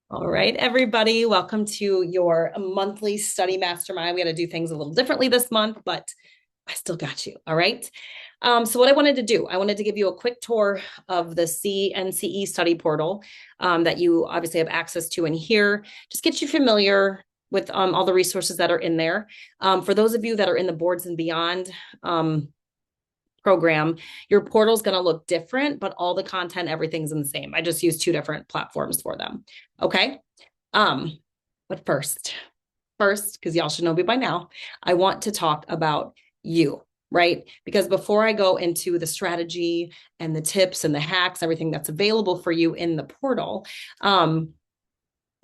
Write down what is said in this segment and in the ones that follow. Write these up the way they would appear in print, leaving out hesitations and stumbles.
All right, everybody, welcome to your monthly study mastermind. We got to do things a little differently this month, but I still got you. All right. So what I wanted to do, I wanted to give you a quick tour of the SEE NCE study portal that you obviously have access to in here. Just get you familiar with all the resources that are in there. For those of you that are in the boards and beyond program, your portal is going to look different, but all the content, everything's in the same. I just use two different platforms for them. Okay. Um, but first, because y'all should know me by now, I want to talk about you, right? Because before I go into the strategy and the tips and the hacks, everything that's available for you in the portal, none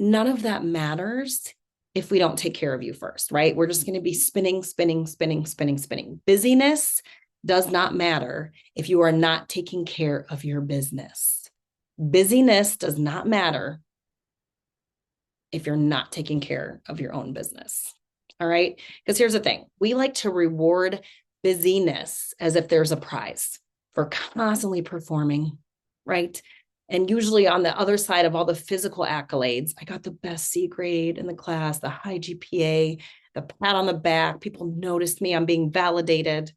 of that matters if we don't take care of you first, right? We're just going to be spinning, spinning, spinning, spinning, spinning. Busyness does not matter if you are not taking care of your business. Busyness does not matter if you're not taking care of your own business. All right. Because here's the thing, we like to reward busyness as if there's a prize for constantly performing, right? And usually on the other side of all the physical accolades, I got the best C grade in the class, the high GPA, the pat on the back, people noticed me, I'm being validated.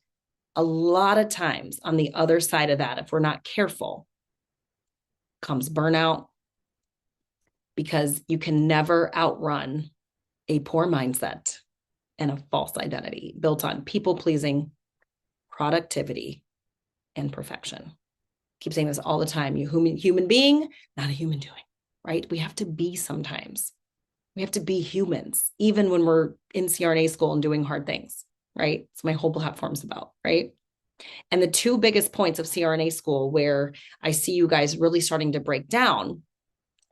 A lot of times on the other side of that, if we're not careful, comes burnout, because you can never outrun a poor mindset and a false identity built on people pleasing, productivity, and perfection. Keep saying this all the time. You human being, not a human doing, right? We have to be sometimes. We have to be humans, even when we're in CRNA school and doing hard things, right? It's my whole platform's about, right? And the two biggest points of CRNA school where I see you guys really starting to break down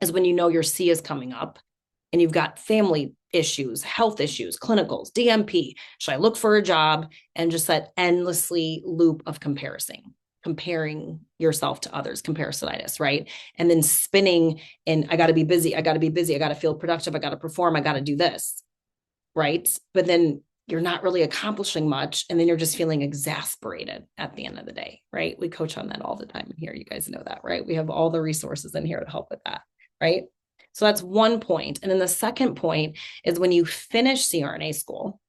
is when you know your C is coming up and you've got family issues, health issues, clinicals, DMP. Should I look for a job? And just that endlessly loop of comparing yourself to others, comparisonitis, right? And then spinning in, I got to be busy. I got to be busy. I got to feel productive. I got to perform. I got to do this, right? But then you're not really accomplishing much. And then you're just feeling exasperated at the end of the day, right? We coach on that all the time in here. You guys know that, right? We have all the resources in here to help with that, right? So that's one point. And then the second point is when you finish CRNA school,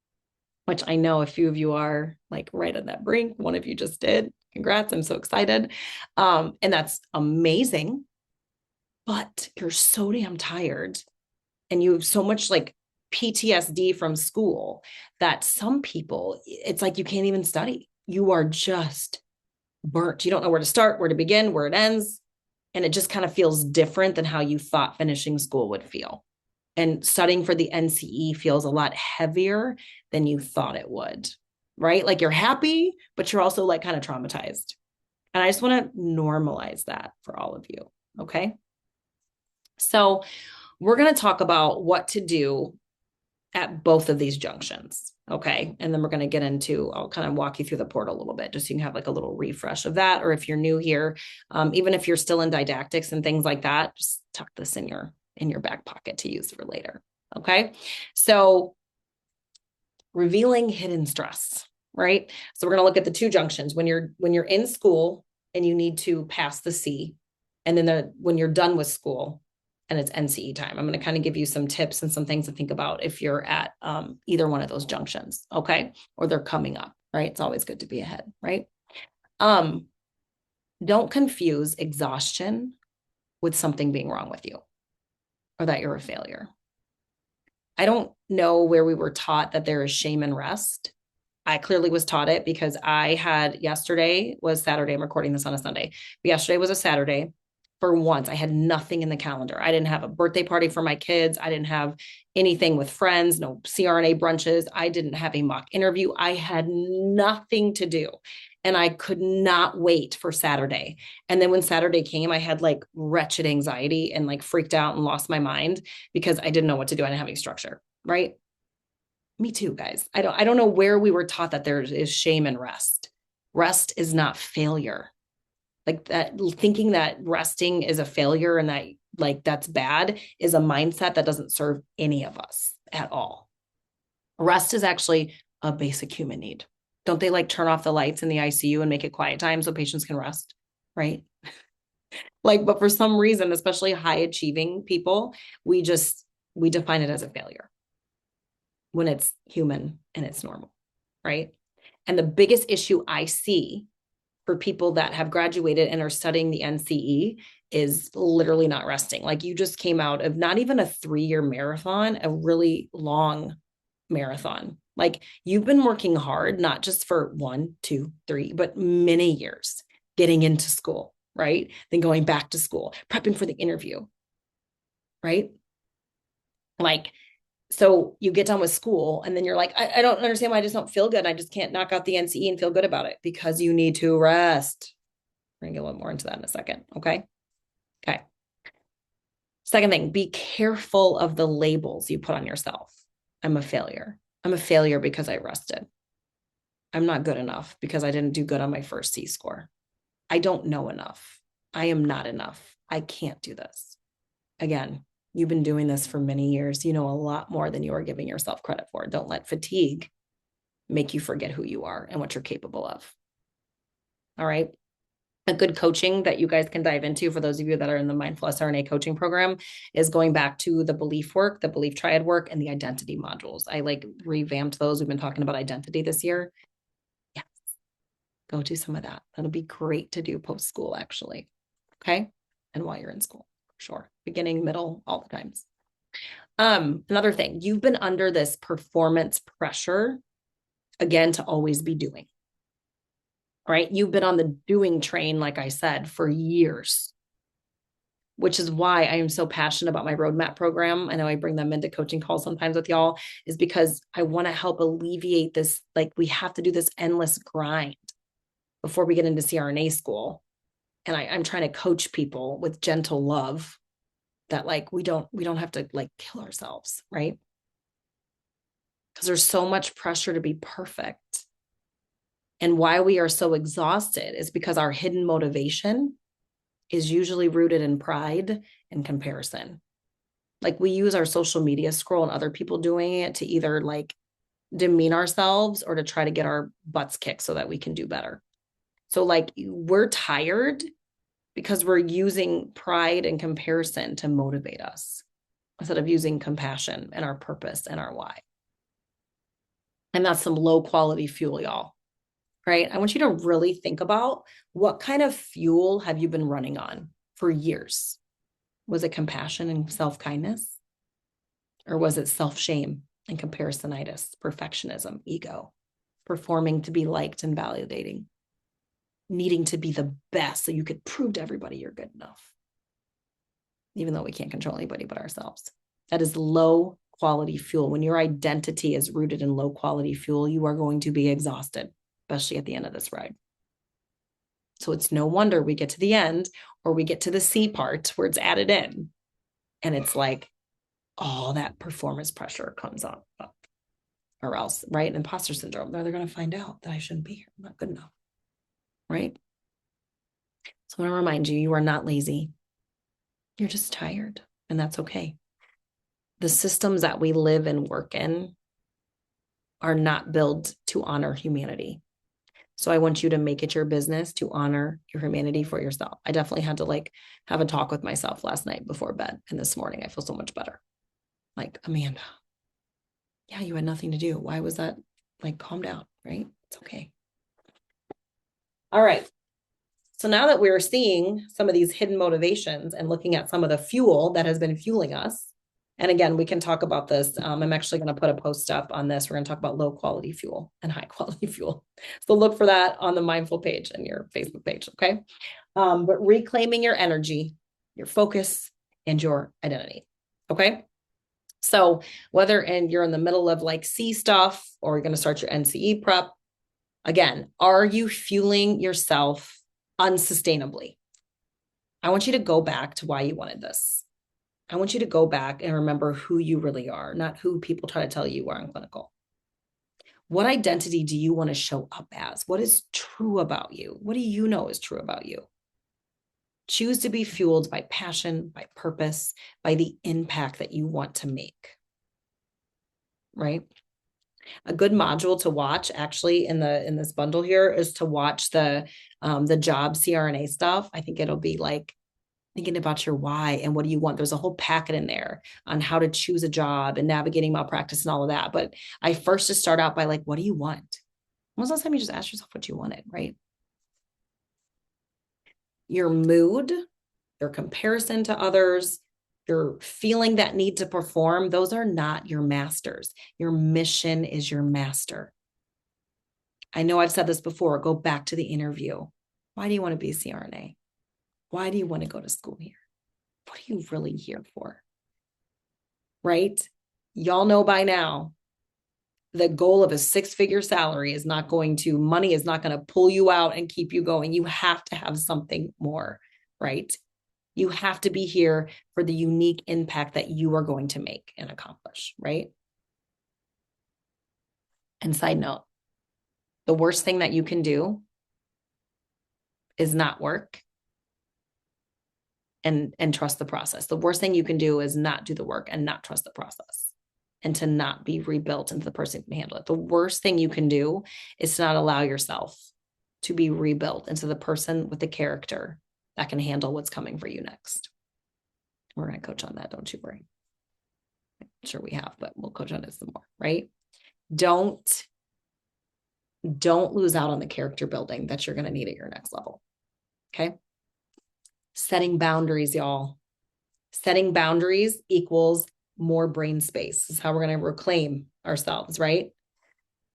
which I know a few of you are like right on that brink. One of you just did. Congrats. I'm so excited. And that's amazing. But you're so damn tired and you have so much like PTSD from school that some people, it's like you can't even study. You are just burnt. You don't know where to start, where to begin, where it ends. And it just kind of feels different than how you thought finishing school would feel. And studying for the NCE feels a lot heavier than you thought it would, right? Like you're happy, but you're also like kind of traumatized. And I just want to normalize that for all of you. Okay. So we're going to talk about what to do at both of these junctions. Okay. And then we're going to get into, I'll kind of walk you through the portal a little bit, just so you can have like a little refresh of that. Or if you're new here, even if you're still in didactics and things like that, just tuck this in your back pocket to use for later. Okay. So revealing hidden stress, right? So we're going to look at the two junctions when you're in school and you need to pass the C, and then when you're done with school and it's NCE time. I'm going to kind of give you some tips and some things to think about if you're at either one of those junctions, okay? Or they're coming up, right? It's always good to be ahead, right? Don't confuse exhaustion with something being wrong with you or that you're a failure. I don't know where we were taught that there is shame in rest. I clearly was taught it because yesterday was Saturday. I'm recording this on a Sunday. But yesterday was a Saturday. For once, I had nothing in the calendar. I didn't have a birthday party for my kids. I didn't have anything with friends, no CRNA brunches. I didn't have a mock interview. I had nothing to do. And I could not wait for Saturday. And then when Saturday came, I had like wretched anxiety and like freaked out and lost my mind because I didn't know what to do. I didn't have any structure, right? Me too, guys. I don't know where we were taught that there is shame in rest. Rest is not failure. Like that, thinking that resting is a failure and that like that's bad is a mindset that doesn't serve any of us at all. Rest is actually a basic human need. Don't they like turn off the lights in the ICU and make it quiet time so patients can rest, right? Like, but for some reason, especially high achieving people, we define it as a failure when it's human and it's normal, right? And the biggest issue I see for people that have graduated and are studying the NCE is literally not resting. Like, you just came out of not even a 3-year marathon, a really long marathon. Like, you've been working hard, not just for 1, 2, 3, but many years getting into school, right? Then going back to school, prepping for the interview, right? Like, so you get done with school and then you're like, I don't understand why I just don't feel good. I just can't knock out the NCE and feel good about it, because you need to rest. We're gonna get a little more into that in a second. Okay. Okay. Second thing, be careful of the labels you put on yourself. I'm a failure. I'm a failure because I rested. I'm not good enough because I didn't do good on my first C score. I don't know enough. I am not enough. I can't do this. Again, you've been doing this for many years. You know a lot more than you are giving yourself credit for. Don't let fatigue make you forget who you are and what you're capable of. All right. A good coaching that you guys can dive into, for those of you that are in the Mindful SRNA coaching program, is going back to the belief work, the belief triad work, and the identity modules. I like revamped those. We've been talking about identity this year. Yes. Go do some of that. That'll be great to do post-school, actually. Okay. And while you're in school, for sure. Beginning, middle, all the times. Another thing, you've been under this performance pressure, again, to always be doing. Right? You've been on the doing train, like I said, for years, which is why I am so passionate about my roadmap program. I know I bring them into coaching calls sometimes with y'all, is because I want to help alleviate this. Like, we have to do this endless grind before we get into CRNA school. And I'm trying to coach people with gentle love that, like, we don't have to like kill ourselves, right? Because there's so much pressure to be perfect. And why we are so exhausted is because our hidden motivation is usually rooted in pride and comparison. Like, we use our social media scroll and other people doing it to either like demean ourselves or to try to get our butts kicked so that we can do better. So like, we're tired because we're using pride and comparison to motivate us instead of using compassion and our purpose and our why. And that's some low quality fuel, y'all. Right? I want you to really think about, what kind of fuel have you been running on for years? Was it compassion and self-kindness? Or was it self-shame and comparisonitis, perfectionism, ego, performing to be liked and validating, needing to be the best so you could prove to everybody you're good enough, even though we can't control anybody but ourselves? That is low quality fuel. When your identity is rooted in low quality fuel, you are going to be exhausted, especially at the end of this ride. So it's no wonder we get to the end, or we get to the C part where it's added in, and it's like all that performance pressure comes up, or else, right? Imposter syndrome. They're going to find out that I shouldn't be here. I'm not good enough, right? So I want to remind you, you are not lazy. You're just tired, and that's okay. The systems that we live and work in are not built to honor humanity. So I want you to make it your business to honor your humanity for yourself. I definitely had to like have a talk with myself last night before bed, and this morning I feel so much better. Like, Amanda, yeah, you had nothing to do. Why was that? Like, calm down, right? It's okay. All right. So now that we're seeing some of these hidden motivations and looking at some of the fuel that has been fueling us, and again, we can talk about this. I'm actually going to put a post up on this. We're going to talk about low quality fuel and high quality fuel. So look for that on the Mindful page and your Facebook page. Okay. But reclaiming your energy, your focus, and your identity. Okay. So whether you're in the middle of like C stuff, or you're going to start your NCE prep, again, are you fueling yourself unsustainably? I want you to go back to why you wanted this. I want you to go back and remember who you really are, not who people try to tell you are in clinical. What identity do you want to show up as? What is true about you? What do you know is true about you? Choose to be fueled by passion, by purpose, by the impact that you want to make. Right? A good module to watch, actually, in this bundle here, is to watch the job CRNA stuff. I think it'll be like thinking about your why and what do you want. There's a whole packet in there on how to choose a job and navigating malpractice and all of that. But I first just start out by like, what do you want? When was the last time you just asked yourself what you wanted, right? Your mood, your comparison to others, your feeling that need to perform, those are not your masters. Your mission is your master. I know I've said this before. Go back to the interview. Why do you want to be a CRNA? Why do you want to go to school here? What are you really here for? Right? Y'all know by now, the goal of a 6-figure salary is not going to, money is not going to pull you out and keep you going. You have to have something more, right? You have to be here for the unique impact that you are going to make and accomplish, right? And side note, the worst thing that you can do is not work and trust the process. The worst thing you can do is not do the work and not trust the process and to not be rebuilt into the person who can handle it. The worst thing you can do is to not allow yourself to be rebuilt into the person with the character that can handle what's coming for you next. We're going to coach on that. Don't you worry. I'm sure we have, but we'll coach on it some more, right? Don't lose out on the character building that you're going to need at your next level. Okay. Setting boundaries, y'all. Setting boundaries equals more brain space. This is how we're going to reclaim ourselves, right?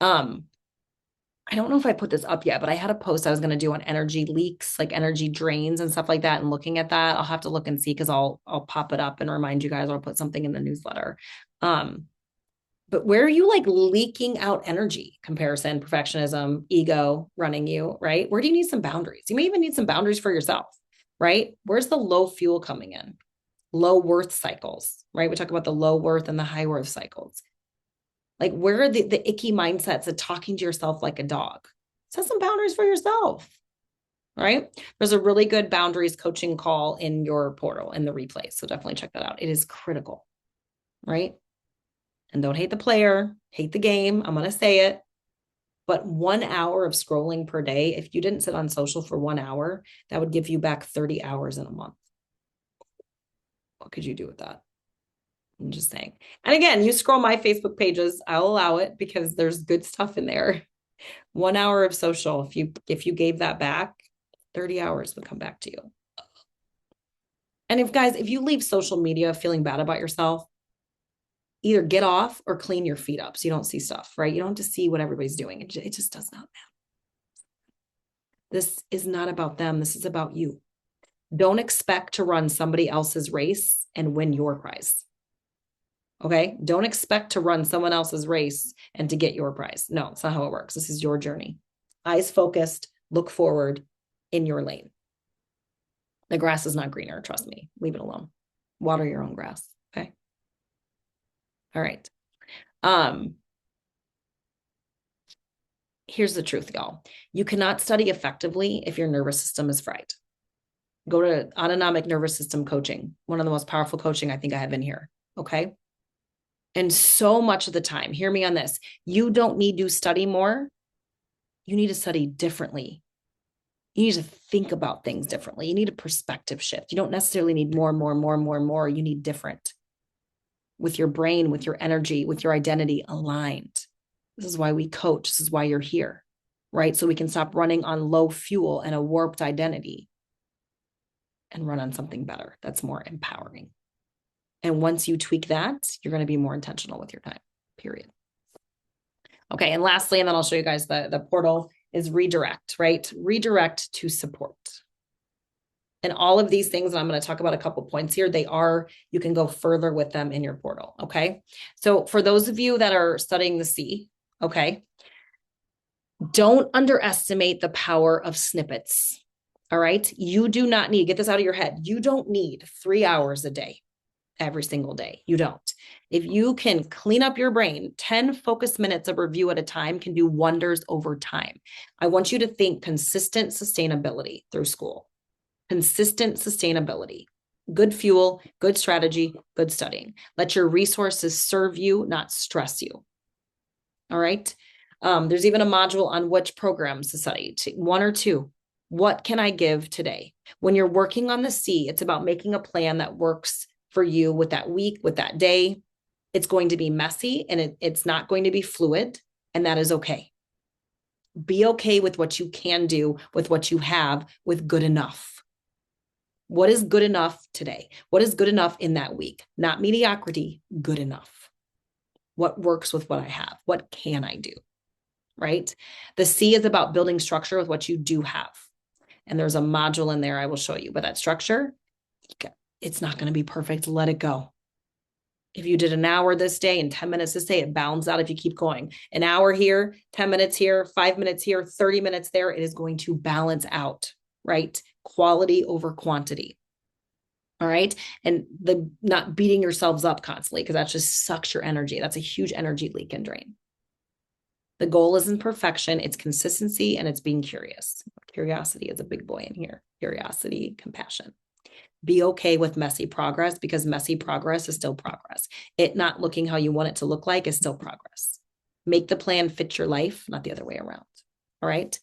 I don't know if I put this up yet, but I had a post I was going to do on energy leaks, like energy drains and stuff like that. And looking at that, I'll have to look and see because I'll pop it up and remind you guys, or I'll put something in the newsletter. But where are you like leaking out energy? Comparison, perfectionism, ego running you, right? Where do you need some boundaries? You may even need some boundaries for yourself, right? Where's the low fuel coming in? Low worth cycles, right? We talk about the low worth and the high worth cycles. Like where are the icky mindsets of talking to yourself like a dog? Set some boundaries for yourself, right? There's a really good boundaries coaching call in your portal in the replay. So definitely check that out. It is critical, right? And don't hate the player, hate the game. I'm going to say it. But 1 hour of scrolling per day, if you didn't sit on social for 1 hour, that would give you back 30 hours in a month. What could you do with that? I'm just saying. And again, you scroll my Facebook pages, I'll allow it because there's good stuff in there. 1 hour of social, if you gave that back, 30 hours would come back to you. And if you leave social media feeling bad about yourself, either get off or clean your feet up so you don't see stuff, right? You don't have to see what everybody's doing. It just does not matter. This is not about them. This is about you. Don't expect to run somebody else's race and win your prize. Okay? Don't expect to run someone else's race and to get your prize. No, it's not how it works. This is your journey. Eyes focused, look forward in your lane. The grass is not greener. Trust me. Leave it alone. Water your own grass. Okay? All right. Here's the truth, y'all. You cannot study effectively if your nervous system is fried. Go to autonomic nervous system coaching, one of the most powerful coaching I think I have in here. Okay. And so much of the time, hear me on this. You don't need to study more. You need to study differently. You need to think about things differently. You need a perspective shift. You don't necessarily need more. You need different. With your brain, with your energy, with your identity aligned. This is why we coach. This is why you're here, right? So we can stop running on low fuel and a warped identity and run on something better that's more empowering. And once you tweak that, you're going to be more intentional with your time, period. Okay. And lastly, and then I'll show you guys the portal is redirect, right? Redirect to support. And all of these things, and I'm going to talk about a couple points here, you can go further with them in your portal. Okay. So for those of you that are studying the SEE, okay, don't underestimate the power of snippets. All right. You do not need, get this out of your head. You don't need 3 hours a day, every single day. You don't. If you can clean up your brain, 10 focused minutes of review at a time can do wonders over time. I want you to think consistent sustainability through school. Consistent sustainability, good fuel, good strategy, good studying. Let your resources serve you, not stress you. All right. There's even a module on which programs to study, 1 or 2. What can I give today? When you're working on the C, it's about making a plan that works for you with that week, with that day. It's going to be messy and it's not going to be fluid, and that is okay. Be okay with what you can do, with what you have, with good enough. What is good enough today? What is good enough in that week? Not mediocrity, good enough. What works with what I have? What can I do? Right? The C is about building structure with what you do have. And there's a module in there I will show you, but that structure, it's not going to be perfect. Let it go. If you did an hour this day and 10 minutes this day, it balances out if you keep going. An hour here, 10 minutes here, 5 minutes here, 30 minutes there, it is going to balance out, right? Quality over quantity. All right. And the not beating yourselves up constantly, because that just sucks your energy. That's a huge energy leak and drain. The goal isn't perfection, it's consistency, and it's being curious. Curiosity is a big boy in here. Curiosity, compassion. Be okay with messy progress, because messy progress is still progress. It not looking how you want it to look like is still progress. Make the plan fit your life, not the other way around. All right.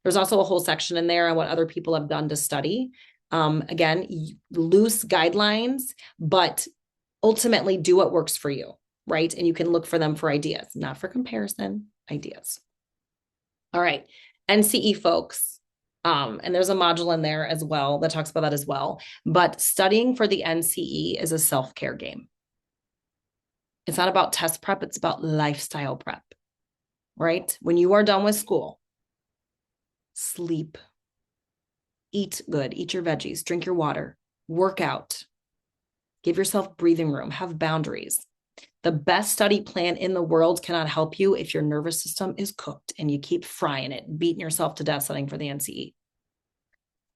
There's also a whole section in there on what other people have done to study. Again, loose guidelines, but ultimately do what works for you, right? And you can look for them for ideas, not for comparison, ideas. All right. NCE folks. And there's a module in there as well that talks about that as well. But studying for the NCE is a self-care game. It's not about test prep. It's about lifestyle prep, right? When you are done with school, sleep, eat good, eat your veggies, drink your water, work out, give yourself breathing room, have boundaries. The best study plan in the world cannot help you if your nervous system is cooked and you keep frying it, beating yourself to death studying for the NCE.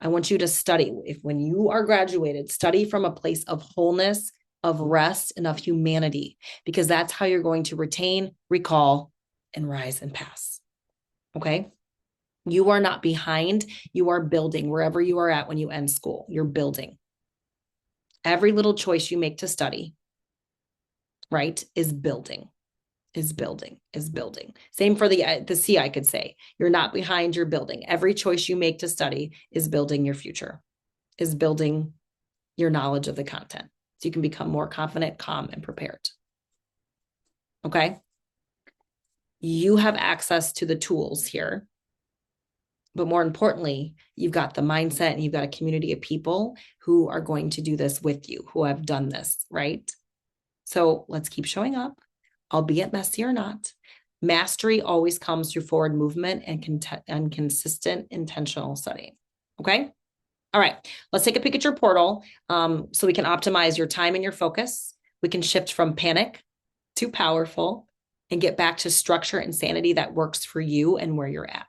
I want you to study. When you are graduated, study from a place of wholeness, of rest, and of humanity, because that's how you're going to retain, recall, and rise and pass. Okay? You are not behind. You are building wherever you are at when you end school. You're building. Every little choice you make to study, right, is building. Is building. Same for the C, I could say. You're not behind, you're building. Every choice you make to study is building your future, is building your knowledge of the content. So you can become more confident, calm, and prepared. Okay? You have access to the tools here. But more importantly, you've got the mindset and you've got a community of people who are going to do this with you, who have done this, right? So let's keep showing up, albeit messy or not. Mastery always comes through forward movement and consistent intentional studying. Okay. All right. Let's take a peek at your portal so we can optimize your time and your focus. We can shift from panic to powerful and get back to structure and sanity that works for you and where you're at.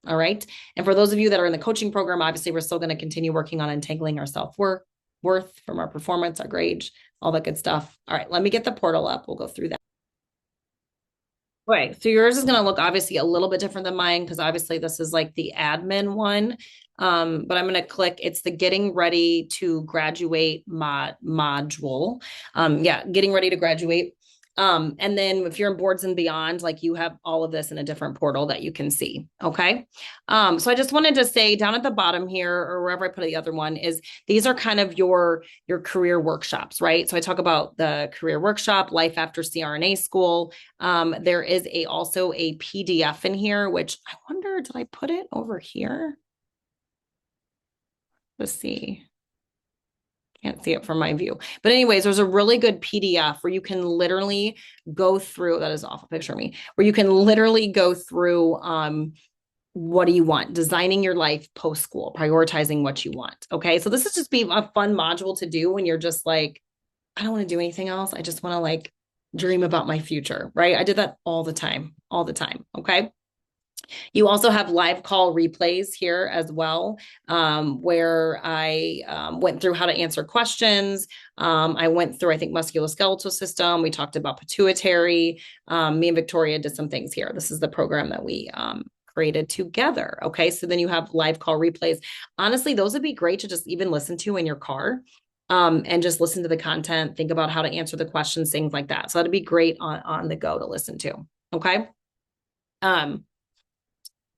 All right. And for those of you that are in the coaching program, obviously, we're still going to continue working on untangling our self-worth from our performance, our grades, all that good stuff. All right. Let me get the portal up. We'll go through that. Okay. So yours is going to look obviously a little bit different than mine, because obviously this is like the admin one. But I'm going to click, it's the getting ready to graduate module. Getting ready to graduate. And then if you're in boards and beyond, like you have all of this in a different portal that you can see. Okay. So I just wanted to say down at the bottom here, or wherever I put the other one, is these are kind of your career workshops, right? So I talk about the career workshop, life after CRNA school. There is also a PDF in here, which I wonder, did I put it over here? Let's see. Can't see it from my view. But anyways, there's a really good PDF where you can literally go through, that is an awful picture of me, where you can literally go through what do you want? Designing your life post-school, prioritizing what you want. Okay. So this is just be a fun module to do when you're just like, I don't want to do anything else. I just want to like dream about my future, right? I did that all the time. Okay. You also have live call replays here as well, where I went through how to answer questions. I went through, I think, musculoskeletal system. We talked about pituitary. Me and Victoria did some things here. This is the program that we created together. Okay, so then you have live call replays. Honestly, those would be great to just even listen to in your car. And just listen to the content, think about how to answer the questions, things like that. So that'd be great on the go to listen to. Okay.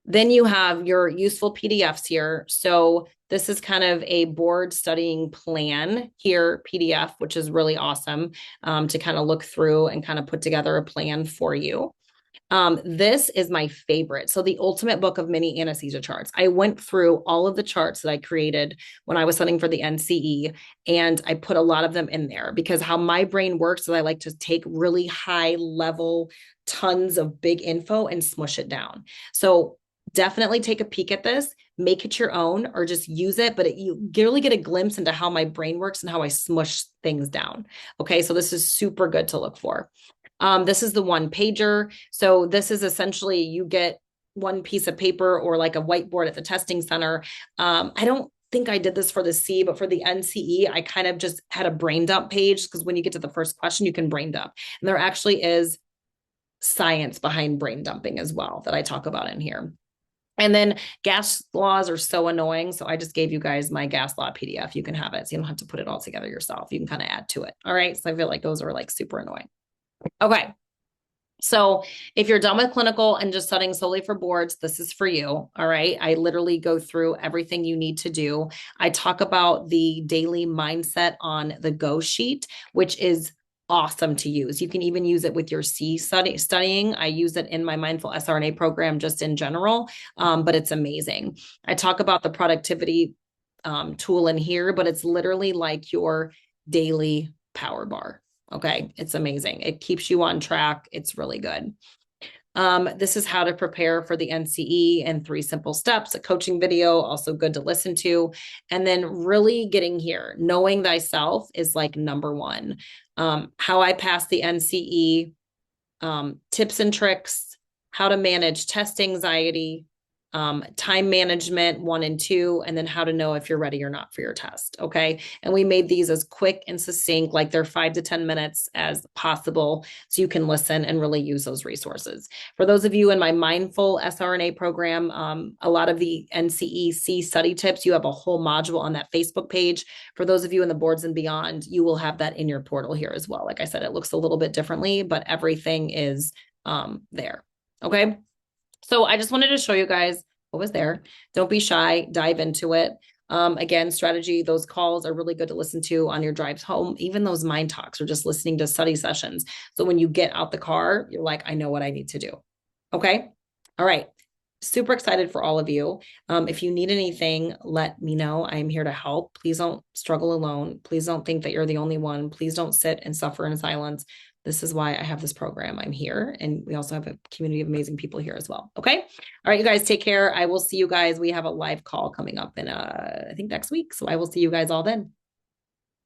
Then you have your useful PDFs here. So this is kind of a board studying plan here, PDF, which is really awesome to kind of look through and kind of put together a plan for you. This is my favorite. So the ultimate book of mini anesthesia charts. I went through all of the charts that I created when I was studying for the NCE, and I put a lot of them in there because how my brain works is I like to take really high level, tons of big info and smush it down. So definitely take a peek at this, make it your own, or just use it. But you really get a glimpse into how my brain works and how I smush things down. Okay, so this is super good to look for. This is the one pager. So this is essentially you get one piece of paper or like a whiteboard at the testing center. I don't think I did this for the C, but for the NCE, I kind of just had a brain dump page because when you get to the first question, you can brain dump. And there actually is science behind brain dumping as well that I talk about in here. And then gas laws are so annoying. So I just gave you guys my gas law PDF. You can have it. So you don't have to put it all together yourself. You can kind of add to it. All right. So I feel like those are like super annoying. Okay. So if you're done with clinical and just studying solely for boards, this is for you. All right. I literally go through everything you need to do. I talk about the daily mindset on the go sheet, which is awesome to use. You can even use it with your C studying. I use it in my mindful SRNA program just in general, but it's amazing. I talk about the productivity tool in here, but it's literally like your daily power bar. Okay. It's amazing. It keeps you on track. It's really good. This is how to prepare for the NCE in 3 simple steps, a coaching video, also good to listen to. And then really getting here, knowing thyself is like number one. How I passed the NCE, tips and tricks, how to manage test anxiety, time management 1 and 2, and then how to know if you're ready or not for your test. Okay. And we made these as quick and succinct, like they're 5 to 10 minutes as possible. So you can listen and really use those resources. For those of you in my mindful SRNA program, a lot of the NCEC study tips, you have a whole module on that Facebook page. For those of you in the boards and beyond, you will have that in your portal here as well. Like I said, it looks a little bit differently, but everything is there. Okay. So I just wanted to show you guys what was there. Don't be shy, dive into it. Again, strategy, those calls are really good to listen to on your drives home, even those mind talks or just listening to study sessions. So when you get out the car, you're like, I know what I need to do. Okay. All right. Super excited for all of you. If you need anything, let me know. I am here to help. Please don't struggle alone. Please don't think that you're the only one. Please don't sit and suffer in silence. This is why I have this program. I'm here. And we also have a community of amazing people here as well. Okay. All right, you guys take care. I will see you guys. We have a live call coming up in, I think next week. So I will see you guys all then.